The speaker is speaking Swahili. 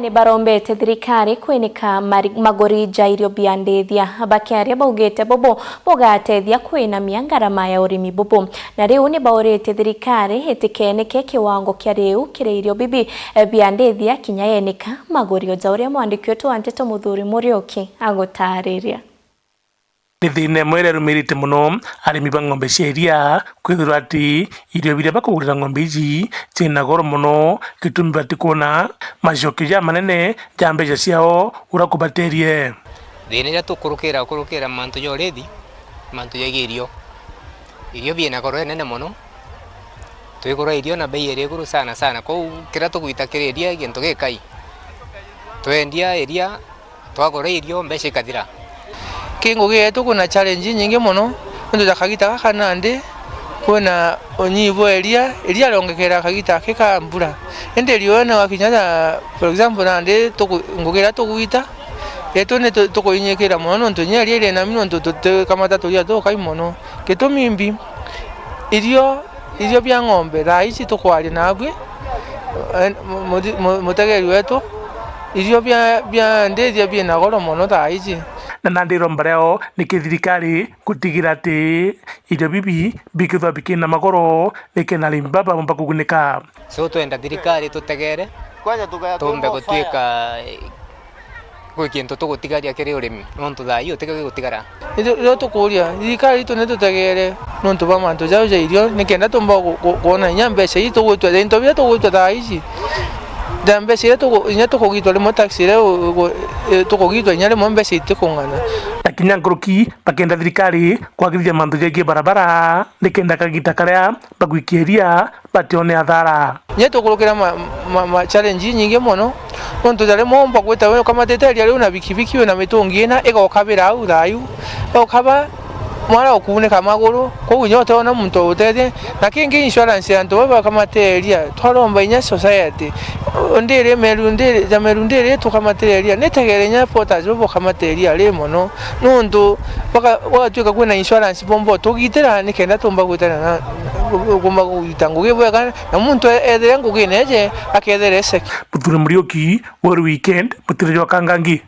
Ni barombete thirikari kwinika magori jairio biandithia bakiaria baugite bobo bogatethia kwinamia ngarama ya urimi bobo na riu ni baurite thirikari itikeneke kiwango kia riu kireirio bibi biandithia kinya yenika magori oja uria mwandiki wetu Anteto Muthuri Murioki agutariria. Ni thina mwere rumirite muno arimi ba ng'ombe cia iria kwithira ati irio biria bakugurira ng'ombe ici ciina goro muno gitumi bati kuona macokio ja manene ja mbeca ciao urakubaterie thina iria tukurukira mantu ya urethi mantu ya irio biena goro nene muno twigura irio na bei iri iguru sana kou kira tugwitakiria gintu gikai twendia iria twagura irio mbeca ikathira. Kingo getu kuna challenge nyingi muno ndo dakagita kanande kuna onyibo elia longekera kagita kekambura ende liona wakinyata for example nande ngogera tuguita eto ne tukoinyekera muno ndo nyali ile na mino ndo kama tatu ya to kai muno keto mimbi irio bya ng'ombe raisi tukwali nabwe mutegeri wetu irio bya ndezi bya na goro muno raisi na nandiro mbareo ni kithirikari gutigira ati irio bibi bikithwa bikina magoro nikena limbaba mba kugunika so twenda thirikari tutegere tumbe gutwika gwikintu tugutigaria kiri urimi nontu thayo utige gutigara irio tukuria thirikari tu netutegere nontu ba mantu jao ja irio nikenda tumba kuona nyambeca itu gwitwa into bia tugwitwa thaici dambe sire to kogitwa le motaxi le to kogitwa nyale mombe site kongana akinya nkruki bakenda thirikari kwagithia mantu jegi barabara nikenda kagita karia bagwikiria batione athara nyeto kurukira ma challenge nyingi muno onto dale momba gweta we kama teteli ale una bikibiki na mitungi na igokabira au thayu okaba mwana okuuneka maguru ko unyote ona muntu utete na kingi insurance yantu baba kama telia twalomba inya society ndere merundere jamerundere tukamateria netegerenya pota zobo kama telia le mono nundu baka watwika kwena insurance bombo tugitera nikenda tumba gwetana na gomba gutango gebweka na muntu ethera ngugineje akedere seki Muthuri Murioki wa weekend mutire wa Kangangi.